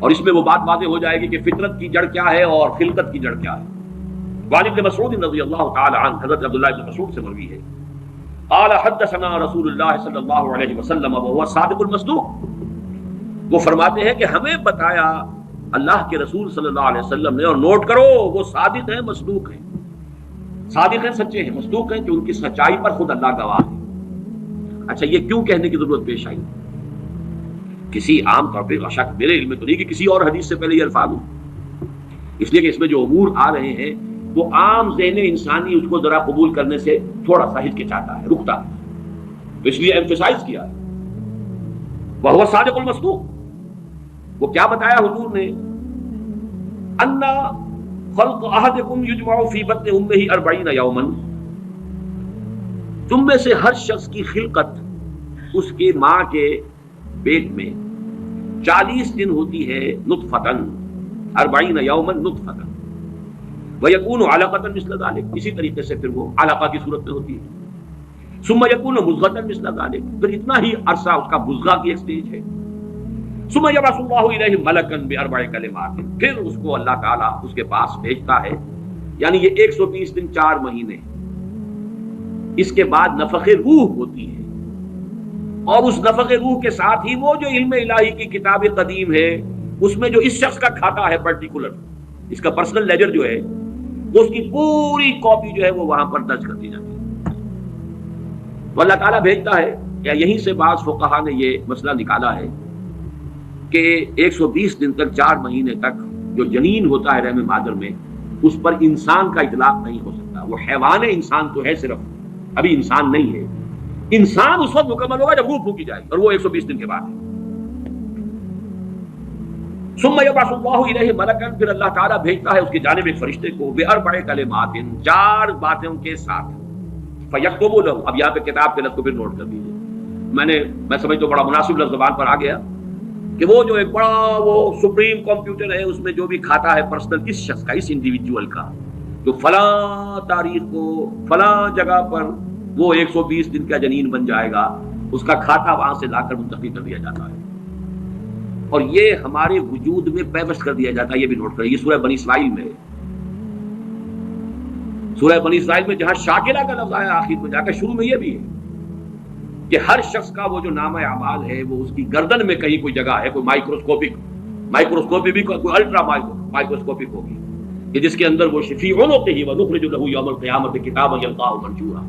اور اس میں وہ بات واضح ہو جائے گی کہ فطرت کی جڑ کیا ہے اور خلقت کی جڑ کیا ہے. وعن ابن مسعود رضی اللہ تعالی عنہ، حضرت عبداللہ بن مسعود سے مروی ہے، قال حدثنا رسول اللہ صلی اللہ علیہ وسلم وهو صادق المصدوق، وہ فرماتے ہیں کہ ہمیں بتایا اللہ کے رسول صلی اللہ علیہ وسلم نے، اور نوٹ کرو وہ صادق ہیں مصدوق ہیں، صادق ہیں سچے ہیں، مصدوق ہیں کہ ان کی سچائی پر خود اللہ گواہ ہے. اچھا یہ کیوں کہنے کی ضرورت پیش آئی؟ کسی عام طور پہ شک میرے علم میں تو نہیں کہ کسی اور حدیث سے پہلے یہ الفاظ ہوں، اس لیے کہ اس میں جو امور آ رہے ہیں وہ عام ذہن انسانی اس کو ذرا قبول کرنے سے تھوڑا سا ہچکچاتا ہے، رکتا ہے، تو اس لیے ایمفسائز کیا ہے. وہو صادق المصدوق، وہ کیا بتایا حضور نے؟ ان خلق احدکم یجمع فی بطن امہ 40 یوما، تم میں سے ہر شخص کی خلقت اس کے ماں کے پیٹ میں 40 دن ہوتی ہے، نطفتن 40 یوما نطفتن، ویکون علقۃ مثل ذلک، اسی طریقے سے پھر وہ علقہ کی صورت میں ہوتی ہے، ثم یکون مضغۃ مثل ذلک، پھر اتنا ہی عرصہ اس کا مضغہ کی ایک سٹیج ہے، ثم یبعث اللہ الیہ ملکا ب4 کلمات، پھر اس کو اللہ تعالیٰ اس کے پاس بھیجتا ہے، یعنی یہ 120 دن 4 مہینے، اس کے بعد نفخ روح ہوتی ہے، اور اس نفخ روح کے ساتھ ہی وہ جو علم الہی کی کتاب قدیم ہے اس میں جو اس شخص کا کھاتا ہے پرٹیکولر، اس کا پرسنل لیجر جو ہے، وہ اس کی پوری کاپی جو ہے وہ وہاں پر درج کر دی جاتی ہے، تو اللہ تعالیٰ بھیجتا ہے. یا یہیں سے بعض فقہا نے یہ مسئلہ نکالا ہے کہ 120 دن تک 4 مہینے تک جو جنین ہوتا ہے رحم مادر میں، اس پر انسان کا اطلاق نہیں ہو سکتا، وہ حیوان انسان تو ہے صرف، ابھی انسان نہیں ہے. انسان اس وقت مکمل ہوگا جب روح پھونکی جائے گی، اور وہ 120 دن کے بعد ہے. ثم یبعث اللہ الیہ ملکا، پھر اللہ تعالیٰ بھیجتا ہے اس کی جانب ایک فرشتے کو، ب4 کلمات، 4 باتوں کے ساتھ، فیکتب لہ، اب یہاں پہ کتاب کے لفظ کو پھر نوٹ کر دیجیے، میں سمجھ تو بڑا مناسب لفظ زبان پر آ گیا کہ وہ جو ایک بڑا وہ سپریم کمپیوٹر ہے، اس میں جو بھی کھاتا ہے پرسنل اس شخص کا، اس انڈیویجول کا، جو فلاں تاریخ کو فلاں جگہ پر وہ 120 دن کا جنین بن جائے گا، اس کا کھاتا وہاں سے لا کر منتقل کر دیا جاتا ہے، اور یہ ہمارے وجود میں پیوست کر دیا جاتا ہے. یہ بھی نوٹ کریں، یہ سورہ بنی اسرائیل میں، سورہ بنی اسرائیل میں جہاں شاکلہ کا لفظ آیا آخر میں جا کر، شروع میں یہ بھی ہے کہ ہر شخص کا وہ جو نامہ اعمال ہے وہ اس کی گردن میں کہیں کوئی جگہ ہے، کوئی مائکروسکوپی بھی کوئی الٹرا مائکروسکوپک ہوگی کہ جس کے اندر وہ شفیع عنقہ ونخرج له یوم القیامۃ کتابا یلقاہ منشورا،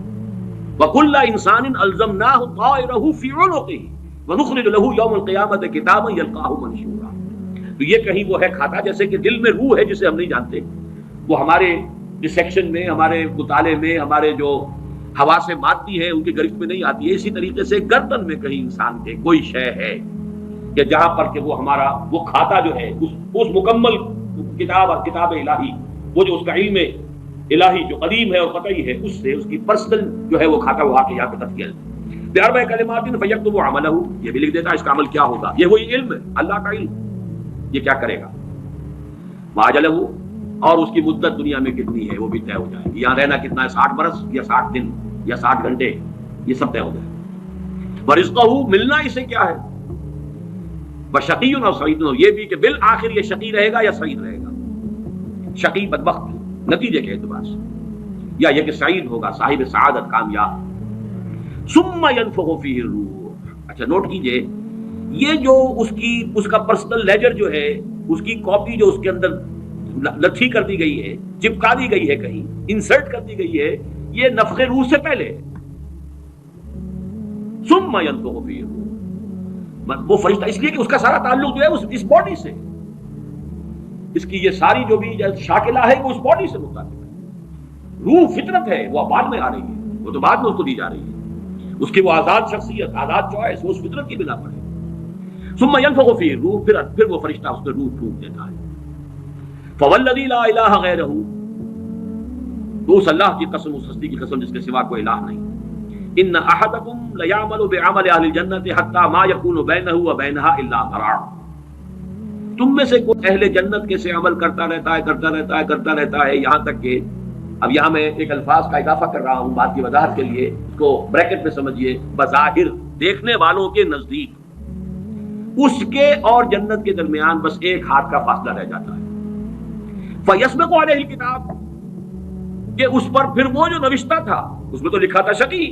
وکل انسان الزمناہ طائرہ فی عنقہ ونخرج له یوم القیامۃ کتابا یلقاہ منشورا. تو یہ کہیں وہ ہے کھاتا، جیسے کہ دل میں روح ہے جسے ہم نہیں جانتے، وہ ہمارے ڈسیکشن میں، ہمارے مطالعے میں، ہمارے جو حواس مادی ہے ان کی گرفت میں نہیں آتی ہے. اسی طریقے سے گردن میں کہیں انسان کے کوئی شے ہے کہ جہاں پر کہ وہ ہمارا وہ کھاتا جو ہے اس مکمل کتاب الہی، وہ جو اس کا علم الہی جو قدیم ہے اور قطعی ہے، اس سے اس کی پرسنل جو ہے وہ کھاتا وہ آ کے یہاں پہ تفصیل ب4 کلمات فیکتب عملہ، یہ بھی لکھ دیتا ہے اس کا عمل کیا ہوگا. یہ وہی علم ہے، اللہ کا علم، یہ کیا کرے گا. واجلہ، اور اس کی مدت دنیا میں کتنی ہے وہ بھی طے ہو جائے گی، یہاں رہنا کتنا ہے، 60 برس یا 60 دن یا 60 گھنٹے، یہ سب طے ہو جائے. ورزقہ، ملنا اسے کیا ہے، بشقی اور سعید، یہ بھی کہ بالآخر یہ شقی رہے گا یا سعید رہے گا، شقی بدبخت نتیجے کے اعتبار سے، یا یہ کہ سعید ہوگا صاحب سعادت کامیاب. ثم ينفخ فیہ الروح. اچھا نوٹ کیجئے، یہ جو اس کا پرسنل لیجر جو ہے، اس کی کاپی جو اس کے اندر لٹھی کر دی گئی ہے، چپکا دی گئی ہے، کہیں انسرٹ کر دی گئی ہے، یہ نفخ روح سے پہلے. ثم ينفخ فیہ الروح، وہ فرشتہ، اس لیے کہ اس کا سارا تعلق جو ہے اس باڈی سے، اس کی یہ ساری جو بھی شاکلہ ہے وہ اس باڈی سے متعلق ہے. روح فطرت ہے، وہ بعد میں آ رہی ہے، وہ تو بعد میں اس کو دی جا رہی ہے، اس کی وہ آزاد شخصیت، آزاد چوائس، وہ اس فطرت کی بنا پر ہے. ثم ينفخ فیہ الروح، پھر وہ فرشتہ اس میں روح پھونک دیتا ہے. فوالذی لا الہ غیرہ، تو اس اللہ کی قسم، اس ہستی کی قسم جس کے سوا کوئی الہ نہیں. ان احدکم لیعمل بعمل اہل الجنۃ حتی ما یکون بینہ وبینہا الا ذراع، تم میں سے کوئی اہل جنت کے سے عمل کرتا رہتا ہے یہاں تک کہ، اب یہاں میں ایک الفاظ کا اضافہ کر رہا ہوں بات کی وضاحت کے لیے، اس کو بریکٹ میں سمجھیے، بظاہر دیکھنے والوں کے نزدیک، اس کے اور جنت کے درمیان بس ایک ہاتھ کا فاصلہ رہ جاتا ہے. فَيَسْبِقُ عَلَيْهِ الْكِتَابُ کہ اس پر پھر وہ جو نوشتہ تھا اس میں تو لکھا تھا شقی،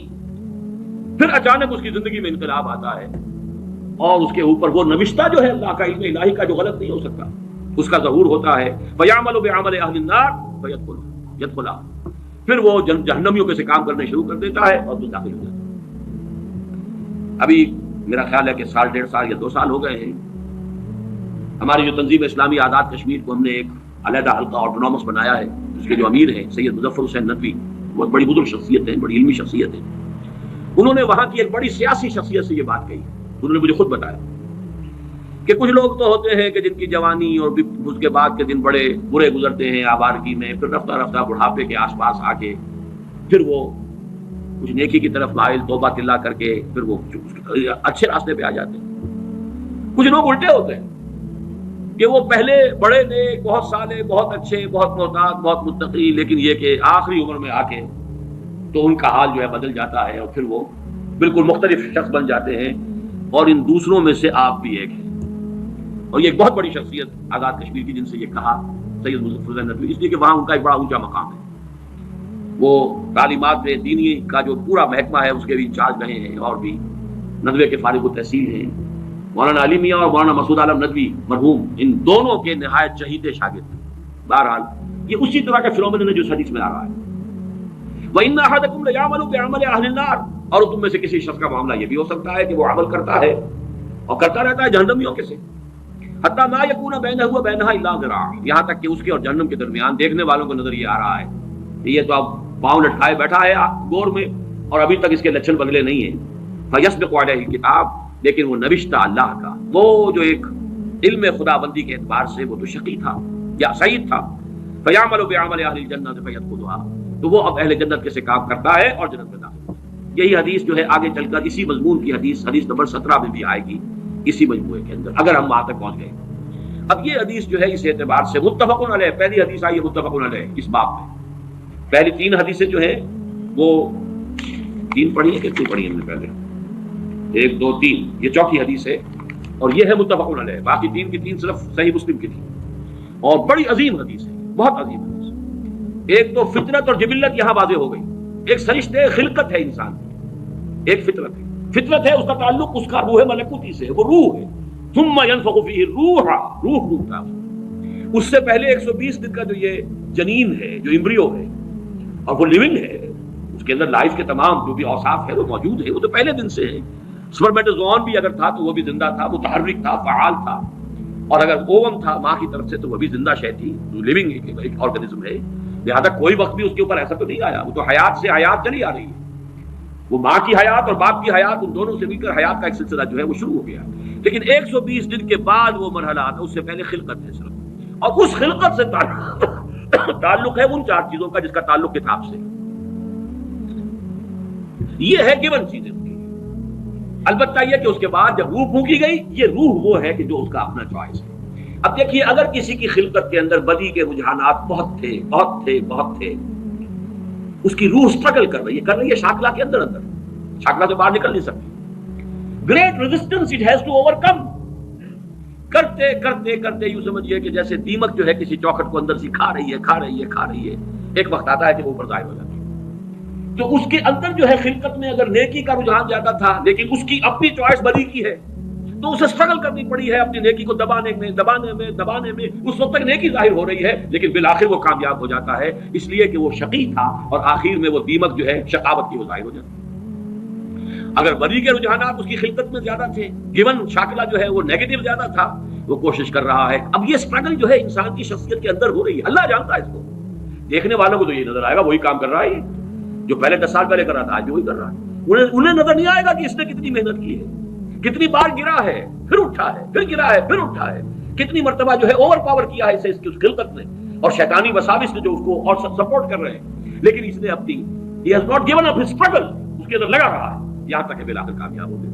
پھر اچانک اس کی زندگی میں انقلاب آتا ہے اور اس کے اوپر وہ نوشتہ جو ہے اللہ کا علم الہی کا جو غلط نہیں ہو سکتا اس کا ظہور ہوتا ہے. فَيَعْمَلُ بِعَمَلِ أَهْلِ النَّارِ فَيَدْخُلُهَا پھر وہ جہنمیوں کے سے کام کرنے شروع کر دیتا ہے اور تو داخل ہو جاتا ہے. ابھی میرا خیال ہے کہ سال 1.5 سال یا 2 سال ہو گئے ہیں ہماری جو تنظیم اسلامی آزاد کشمیر کو ہم نے ایک علیحدہ حلقہ آٹونومس بنایا ہے. اس کے جو امیر ہیں سید مظفر حسین ندوی، بہت بڑی بزرگ شخصیت ہیں، بڑی علمی شخصیت ہیں. انہوں نے وہاں کی ایک بڑی سیاسی شخصیت سے یہ بات کہی. انہوں نے مجھے خود بتایا کہ کچھ لوگ تو ہوتے ہیں کہ جن کی جوانی اور اس کے بعد کے دن بڑے برے گزرتے ہیں آوارگی میں، پھر رفتہ رفتہ بڑھاپے کے آس پاس آ کے پھر وہ کچھ نیکی کی طرف مائل توبہ تلا کر کے پھر وہ اچھے راستے پہ آ جاتے ہیں. کچھ لوگ الٹے ہوتے ہیں کہ وہ پہلے بڑے نیک، بہت صالح، بہت اچھے، بہت محتاط، بہت متقی، لیکن یہ کہ آخری عمر میں آ کے تو ان کا حال جو ہے بدل جاتا ہے اور پھر وہ بالکل مختلف شخص بن جاتے ہیں. اور ان دوسروں میں سے آپ بھی ایک ہیں. اور یہ ایک بہت بڑی شخصیت آزاد کشمیر کی جن سے یہ کہا سید مظفر حسین ندوی، اس لیے کہ وہاں ان کا ایک بڑا اونچا مقام ہے. وہ تعلیمات دینی کا جو پورا محکمہ ہے اس کے بھی انچارج رہے ہیں اور بھی ندوے کے فارغ التحصیل ہیں. مولانا علی میاں اور مولانا مسعود عالم ندوی مرحوم ان دونوں کے نہایت چہیتے شاگرد ہیں. بہرحال یہ اسی طرح کا فنومینن ہے جو حدیث میں آ رہا ہے. وَإِنَّ أَحَدَكُمْ لَيَعْمَلُ بِعَمَلِ أَهْلِ النَّارِ اور تم میں سے کسی شخص کا معاملہ یہ بھی ہو سکتا ہے کہ وہ عمل کرتا ہے اور کرتا رہتا ہے جہنمیوں کے سے. حتیٰ مَا يَكُونَ بَيْنَهُ وَبَيْنَهَا إِلَّا ذِرَاعٌ یہاں تک کہ اس کے اور جہنم کے درمیان دیکھنے والوں کو نظر یہ آ رہا ہے کہ یہ تو اب پاؤں لٹکائے بیٹھا ہے گور میں اور ابھی تک اس کے لچھن بدلے نہیں ہیں. فَيَسْبِقُ عَلَيْهِ الْكِتَابُ لیکن وہ نوشتہ اللہ کا، وہ جو ایک علم خدا بندی کے اعتبار سے وہ تو شقی تھا یا سعید تھا. فَيَعْمَلُ بِعَمَلِ أَهْلِ الْجَنَّةِ فَيَدْخُلُهَا تو وہ اب اہل جنت کے سے کام کرتا ہے اور جنت میں داخل ہوتا ہے. یہی حدیث جو ہے آگے چل کر اسی مضمون کی حدیث نمبر 17 میں بھی آئے گی اسی مجموعے کے اندر اگر ہم وہاں تک پہنچ گئے. اب یہ حدیث جو ہے اس اعتبار سے متفق علیہ، پہلی حدیث آئی ہے متفق علیہ اس باب میں. پہلی 3 حدیثیں جو ہیں وہ 3 پڑھی ہیں، کتنی پڑھی ہم نے پہلے؟ 1 2 3 یہ چوتھی حدیث ہے اور یہ ہے متفق علیہ. باقی 3 کی 3 صرف صحیح مسلم کی تھی اور بڑی عظیم حدیث ہے، بہت عظیم حدیث. ایک تو فطرت اور جبلت یہاں واضح ہو گئی. ایک سرشتے خلقت ہے انسان کی، ایک فطرت ہے. فطرت ہے اس کا تعلق اس کا روح ملکوتی سے، وہ روح ہے. ثم ينفخ فيه الروح روح کا اس سے پہلے 120 دن کا جو یہ جنین ہے، جو ایمبریو ہے اور وہ لیونگ ہے، اس کے اندر لائف کے تمام جو بھی اوصاف ہے وہ موجود ہے، وہ تو پہلے دن سے ہے. سپرمیٹوزوان بھی اگر تھا تو وہ بھی زندہ تھا، متحرک تھا، فعال تھا. اور اگر اوون تھا ماں کی طرف سے تو وہ بھی زندہ شے تھی، جو لیونگ ایک آرگنزم ہے. لہٰذا کوئی وقت بھی اس کے اوپر ایسا تو نہیں آیا، وہ تو حیات سے حیات چلی آ رہی ہے. وہ ماں کی حیات اور باپ کی حیات ان دونوں سے مل کر حیات کا ایک سلسلہ جو ہے وہ شروع ہو گیا. لیکن 120 دن کے بعد وہ مرحلہ آتا ہے، اس سے پہلے خلقت ہے صرف. اور اس خلقت سے تعلق ہے ان 4 چیزوں کا جس کا تعلق کتاب سے. یہ ہے گیون چیزیں. البتہ یہ کہ اس کے بعد جب روح پھونکی گئی، یہ روح وہ ہے کہ جو اس کا اپنا چوائس ہے. اب دیکھیے اگر کسی کی خلقت کے اندر بدی کے رجحانات بہت تھے، اس کی روح سٹرگل کر رہی ہے شاکلہ کے اندر شاکلہ سے باہر نکل نہیں سکتی. Great resistance it has to overcome. کرتے یوں سمجھیے کہ جیسے دیمک جو ہے کسی چوکھٹ کو اندر سے کھا رہی ہے. ایک وقت آتا ہے کہ وہ اوپر ظاہر ہو جاتی ہے. تو اس کے اندر جو ہے خلقت میں اگر نیکی کا رجحان زیادہ تھا لیکن اس کی اپنی چوائس بدی کی ہے تو اسے سٹرگل کرنی پڑی ہے اپنی نیکی کو دبانے میں. اس وقت تک نیکی ظاہر ہو رہی ہے لیکن بالآخر وہ کامیاب ہو جاتا ہے، اس لیے کہ وہ شقی تھا اور آخر میں وہ دیمک جو ہے شقاوت کی وہ ظاہر ہو جاتی ہے. اگر بدی کے رجحانات اس کی خلقت میں زیادہ تھے، گیون شاکلہ جو ہے وہ نیگیٹو زیادہ تھا، وہ کوشش کر رہا ہے. اب یہ سٹرگل جو ہے انسان کی شخصیت کے اندر ہو رہی ہے. اللہ جانتا ہے اس کو. دیکھنے والوں کو تو یہ نظر آئے گا وہی کام کر رہا ہے جو پہلے 10 سال پہلے کر رہا تھا، آج وہی کر رہا ہے. انہیں نظر نہیں آئے گا کہ اس نے کتنی محنت کی ہے، کتنی بار گرا ہے پھر اٹھا ہے، پھر گرا ہے پھر اٹھا ہے، کتنی مرتبہ جو ہے اوور پاور کیا ہے اسے اس کی اس خلقت نے اور شیطانی وساوس نے جو اس کو اور سپورٹ کر رہے ہیں. لیکن اس نے اپنی he has not given up his struggle، اس کے اندر لگا رہا ہے یہاں تک کہ بالآخر کامیاب ہو گئے.